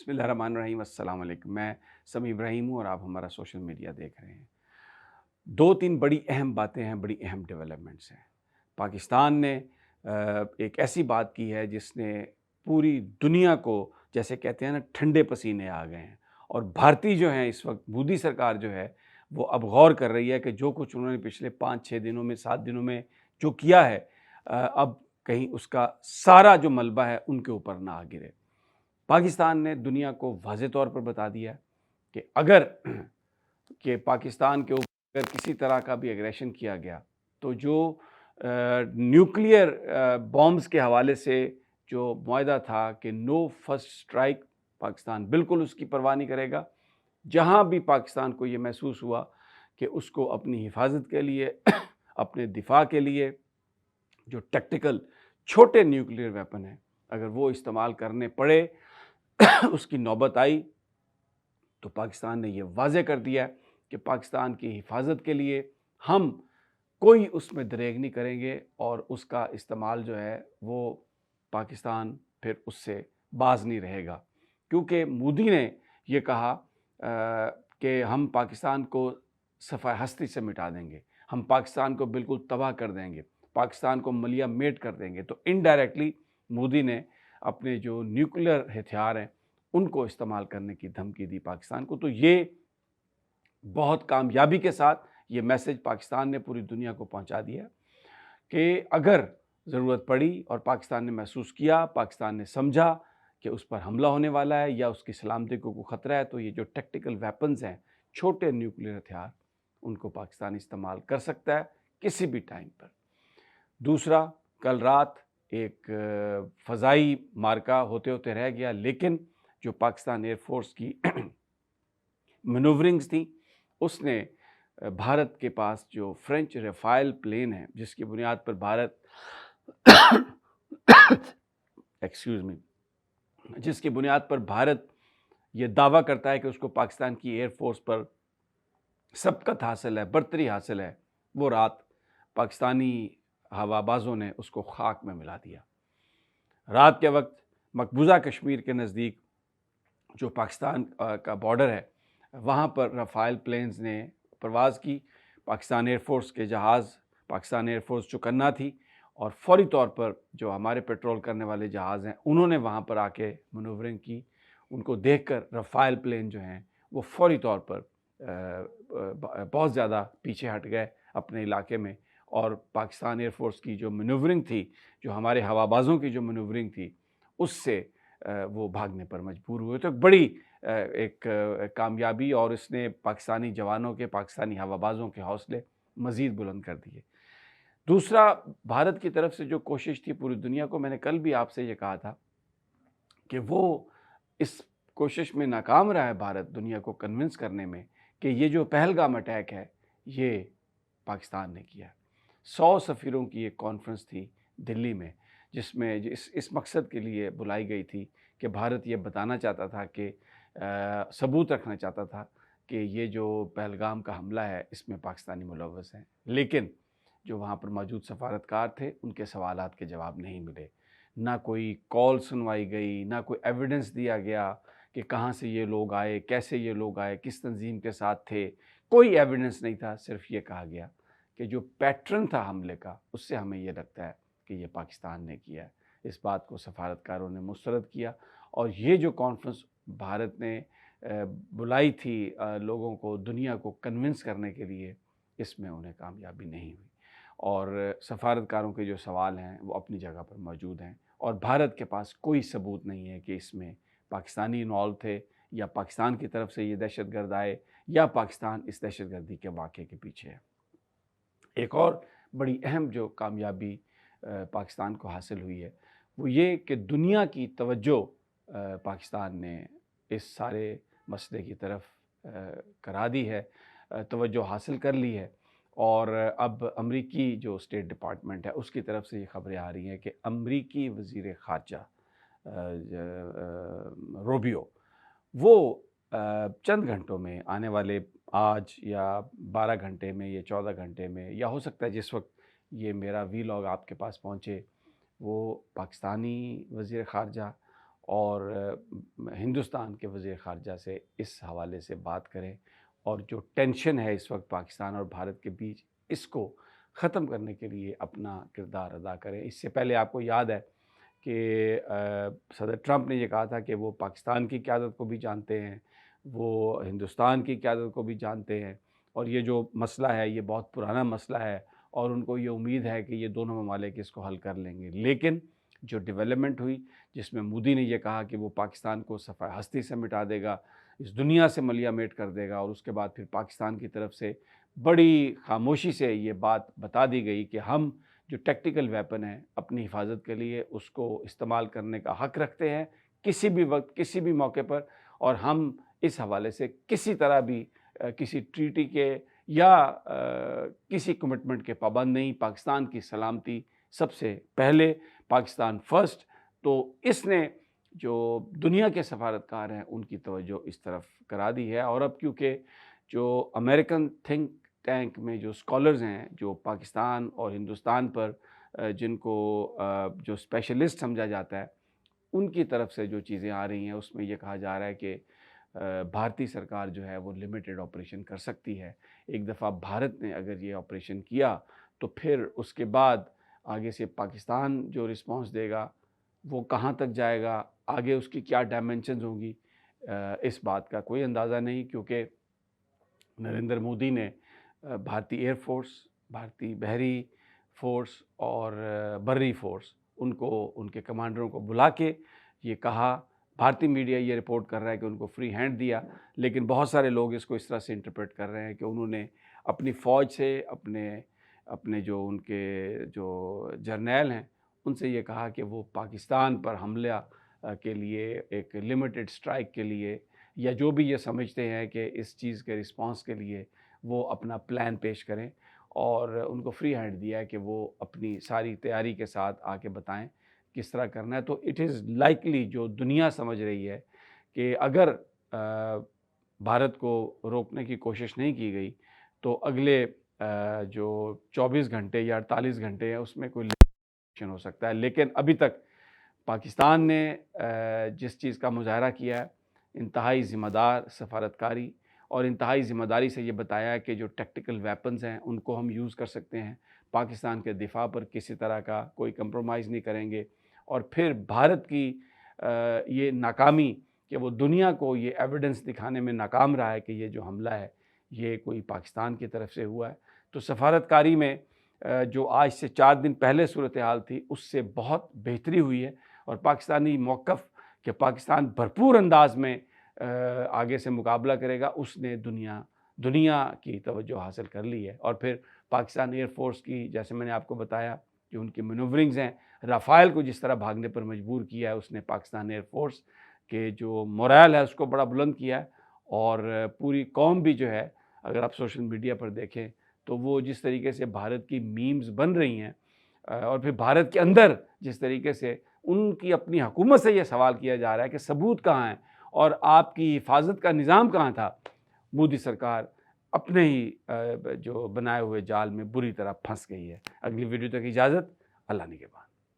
बिस्मिल्लाहिर्रहमानिर्रहीम। अस्सलाम वालेकुम। मैं समी इब्राहिम हूँ और आप हमारा सोशल मीडिया देख रहे हैं। 2-3 बड़ी अहम बातें हैं, बड़ी अहम डेवलपमेंट्स हैं। पाकिस्तान ने एक ऐसी बात की है जिसने पूरी दुनिया को, जैसे कहते हैं ना, ठंडे पसीने आ गए हैं। और भारतीय जो हैं इस वक्त, मोदी सरकार जो है, वो अब गौर कर रही है कि जो कुछ उन्होंने पिछले 5-6 दिनों में, 7 दिनों में जो किया है, अब कहीं उसका सारा जो मलबा है उनके ऊपर ना आ गिरे। पाकिस्तान ने दुनिया को वाज़े तौर पर बता दिया है कि अगर कि पाकिस्तान के ऊपर किसी तरह का भी एग्रेशन किया गया तो जो न्यूक्लियर बॉम्ब्स के हवाले से जो मुआहदा था कि नो फर्स्ट स्ट्राइक, पाकिस्तान बिल्कुल उसकी परवाह नहीं करेगा। जहाँ भी पाकिस्तान को ये महसूस हुआ कि उसको अपनी हिफाजत के लिए अपने दिफा के लिए जो टैक्टिकल छोटे न्यूक्लियर वेपन हैं, अगर वो इस्तेमाल करने पड़े उसकी नौबत आई, तो पाकिस्तान ने ये वाज़े कर दिया है कि पाकिस्तान की हिफाजत के लिए हम कोई उसमें दरेग नहीं करेंगे और उसका इस्तेमाल जो है वो पाकिस्तान फिर उससे बाज नहीं रहेगा। क्योंकि मोदी ने ये कहा कि हम पाकिस्तान को सफ़ाए हस्ती से मिटा देंगे, हम पाकिस्तान को बिल्कुल तबाह कर देंगे, पाकिस्तान को मलिया मेट कर देंगे। तो इनडायरेक्टली मोदी ने अपने जो न्यूक्लियर हथियार हैं उनको इस्तेमाल करने की धमकी दी पाकिस्तान को। तो ये बहुत कामयाबी के साथ ये मैसेज पाकिस्तान ने पूरी दुनिया को पहुंचा दिया कि अगर ज़रूरत पड़ी और पाकिस्तान ने महसूस किया, पाकिस्तान ने समझा कि उस पर हमला होने वाला है या उसकी सलामती को खतरा है, तो ये जो टैक्टिकल वेपन्स हैं, छोटे न्यूक्लियर हथियार, उनको पाकिस्तान इस्तेमाल कर सकता है किसी भी टाइम पर। दूसरा, कल रात एक फ़ज़ाई मार्का होते होते रह गया, लेकिन जो पाकिस्तान एयरफोर्स की मैनूवरिंग्स थी, उसने भारत के पास जो फ्रेंच रफ़ाल प्लेन है, जिसकी बुनियाद पर भारत एक्सक्यूज़ मी, जिसकी बुनियाद पर भारत ये दावा करता है कि उसको पाकिस्तान की एयरफोर्स पर सबकत हासिल है, बर्तरी हासिल है, वो रात पाकिस्तानी हवाबाज़ों ने उसको खाक में मिला दिया। रात के वक्त मकबूजा कश्मीर के नज़दीक जो पाकिस्तान का बॉर्डर है, वहाँ पर रफ़ाल प्लेन्स ने परवाज़ की। पाकिस्तान एयरफोर्स के जहाज़, पाकिस्तान एयरफोर्स चौकन्ना थी और फौरी तौर पर जो हमारे पेट्रोल करने वाले जहाज़ हैं, उन्होंने वहाँ पर आके मनूवरिंग की। उनको देखकर रफ़ाल प्लेन जो हैं वो फौरी तौर पर बहुत ज़्यादा पीछे हट गए अपने इलाके में, और पाकिस्तान एयरफोर्स की जो मनूवरिंग थी, जो हमारे हवाबाज़ों की जो मनूवरिंग थी, उससे वो भागने पर मजबूर हुए। तो बड़ी एक कामयाबी, और इसने पाकिस्तानी जवानों के, पाकिस्तानी हवाबाज़ों के हौसले मज़ीद बुलंद कर दिए। दूसरा, भारत की तरफ से जो कोशिश थी पूरी दुनिया को, मैंने कल भी आपसे ये कहा था कि वो इस कोशिश में नाकाम रहा है भारत, दुनिया को कन्विंस करने में कि ये जो पहलगाम अटैक है ये पाकिस्तान ने किया। 100 सफ़ीरों की एक कॉन्फ्रेंस थी दिल्ली में, जिसमें इस मकसद के लिए बुलाई गई थी कि भारत ये बताना चाहता था कि सबूत रखना चाहता था कि ये जो पहलगाम का हमला है इसमें पाकिस्तानी मुलव्वस हैं। लेकिन जो वहाँ पर मौजूद सफारतकार थे, उनके सवालात के जवाब नहीं मिले। ना कोई कॉल सुनवाई गई, ना कोई एविडेंस दिया गया कि कहाँ से ये लोग आए, कैसे ये लोग आए, किस तंजीम के साथ थे। कोई एविडेंस नहीं था। सिर्फ ये कहा गया कि जो पैटर्न था हमले का, उससे हमें ये लगता है कि ये पाकिस्तान ने किया है। इस बात को सफारतकारों ने मुस्तरद किया, और ये जो कॉन्फ्रेंस भारत ने बुलाई थी लोगों को, दुनिया को कन्विंस करने के लिए, इसमें उन्हें कामयाबी नहीं हुई। और सफारतकारों के जो सवाल हैं वो अपनी जगह पर मौजूद हैं, और भारत के पास कोई सबूत नहीं है कि इसमें पाकिस्तानी इन्वॉल्व थे, या पाकिस्तान की तरफ से ये दहशतगर्द आए, या पाकिस्तान इस दहशतगर्दी के वाक़े के पीछे है। एक और बड़ी अहम जो कामयाबी पाकिस्तान को हासिल हुई है, वो ये कि दुनिया की तवज्जो पाकिस्तान ने इस सारे मसले की तरफ करा दी है, तवज्जो हासिल कर ली है। और अब अमरीकी जो स्टेट डिपार्टमेंट है उसकी तरफ से ये ख़बरें आ रही हैं कि अमरीकी वज़ीर ख़ारजा रूबियो, वो चंद घंटों में, आने वाले आज या 12 घंटे में या 14 घंटे में, या हो सकता है जिस वक्त ये मेरा वीलॉग आपके पास पहुँचे वो पाकिस्तानी वज़ीर ख़ारजा اور ہندوستان کے وزیر خارجہ سے اس حوالے سے بات کریں اور جو ٹینشن ہے اس وقت پاکستان اور بھارت کے بیچ اس کو ختم کرنے کے لیے اپنا کردار ادا کریں۔ اس سے پہلے آپ کو یاد ہے کہ صدر ٹرمپ نے یہ کہا تھا کہ وہ پاکستان کی قیادت کو بھی جانتے ہیں، وہ ہندوستان کی قیادت کو بھی جانتے ہیں، اور یہ جو مسئلہ ہے یہ بہت پرانا مسئلہ ہے اور ان کو یہ امید ہے کہ یہ دونوں ممالک اس کو حل کر لیں گے۔ لیکن جو ڈیولپمنٹ ہوئی جس میں مودی نے یہ کہا کہ وہ پاکستان کو صفحہ ہستی سے مٹا دے گا، اس دنیا سے ملیہ میٹ کر دے گا، اور اس کے بعد پھر پاکستان کی طرف سے بڑی خاموشی سے یہ بات بتا دی گئی کہ ہم جو ٹیکٹیکل ویپن ہے اپنی حفاظت کے لیے اس کو استعمال کرنے کا حق رکھتے ہیں کسی بھی وقت کسی بھی موقع پر، اور ہم اس حوالے سے کسی طرح بھی کسی ٹریٹی کے یا کسی کمٹمنٹ کے پابند نہیں۔ پاکستان کی سلامتی سب سے پہلے، پاکستان فرسٹ۔ تو اس نے جو دنیا کے سفارتکار ہیں ان کی توجہ اس طرف کرا دی ہے، اور اب کیونکہ جو امریکن تھنک ٹینک میں جو اسکالرز ہیں جو پاکستان اور ہندوستان پر جن کو جو اسپیشلسٹ سمجھا جاتا ہے ان کی طرف سے جو چیزیں آ رہی ہیں اس میں یہ کہا جا رہا ہے کہ بھارتی سرکار جو ہے وہ لمیٹڈ آپریشن کر سکتی ہے۔ ایک دفعہ بھارت نے اگر یہ آپریشن کیا تو پھر اس کے بعد آگے سے پاکستان جو رسپانس دے گا وہ کہاں تک جائے گا، آگے اس کی کیا ڈائمنشنز ہوں گی، اس بات کا کوئی اندازہ نہیں، کیونکہ نریندر مودی نے بھارتی ایئر فورس، بھارتی بحری فورس اور بری فورس ان کے کمانڈروں کو بلا کے یہ کہا، بھارتی میڈیا یہ رپورٹ کر رہا ہے کہ ان کو فری ہینڈ دیا، لیکن بہت سارے لوگ اس کو اس طرح سے انٹرپریٹ کر رہے ہیں کہ انہوں نے اپنی فوج سے اپنے جو ان کے جو جرنیل ہیں ان سے یہ کہا کہ وہ پاکستان پر حملہ کے لیے ایک لمیٹڈ سٹرائک کے لیے یا جو بھی یہ سمجھتے ہیں کہ اس چیز کے رسپانس کے لیے وہ اپنا پلان پیش کریں، اور ان کو فری ہینڈ دیا ہے کہ وہ اپنی ساری تیاری کے ساتھ آ کے بتائیں کس طرح کرنا ہے۔ تو اٹ از لائکلی جو دنیا سمجھ رہی ہے کہ اگر بھارت کو روکنے کی کوشش نہیں کی گئی تو اگلے جو 24 گھنٹے یا 48 گھنٹے ہیں اس میں کوئی ہو سکتا ہے۔ لیکن ابھی تک پاکستان نے جس چیز کا مظاہرہ کیا ہے انتہائی ذمہ دار سفارتکاری اور انتہائی ذمہ داری سے یہ بتایا ہے کہ جو ٹیکٹیکل ویپنز ہیں ان کو ہم یوز کر سکتے ہیں، پاکستان کے دفاع پر کسی طرح کا کوئی کمپرومائز نہیں کریں گے، اور پھر بھارت کی یہ ناکامی کہ وہ دنیا کو یہ ایویڈنس دکھانے میں ناکام رہا ہے کہ یہ جو حملہ ہے یہ کوئی پاکستان کی طرف سے ہوا ہے، تو سفارتکاری میں جو آج سے 4 دن پہلے صورتحال تھی اس سے بہت بہتری ہوئی ہے، اور پاکستانی موقف کہ پاکستان بھرپور انداز میں آگے سے مقابلہ کرے گا اس نے دنیا کی توجہ حاصل کر لی ہے۔ اور پھر پاکستان ایئر فورس کی جیسے میں نے آپ کو بتایا جو ان کی مینورنگز ہیں، رافائل کو جس طرح بھاگنے پر مجبور کیا ہے اس نے پاکستان ایئر فورس کے جو مورائل ہے اس کو بڑا بلند کیا ہے، اور پوری قوم بھی جو ہے اگر آپ سوشل میڈیا پر دیکھیں تو وہ جس طریقے سے بھارت کی میمز بن رہی ہیں، اور پھر بھارت کے اندر جس طریقے سے ان کی اپنی حکومت سے یہ سوال کیا جا رہا ہے کہ ثبوت کہاں ہیں اور آپ کی حفاظت کا نظام کہاں تھا، مودی سرکار اپنے ہی جو بنائے ہوئے جال میں بری طرح پھنس گئی ہے۔ اگلی ویڈیو تک اجازت، اللہ نگہبان۔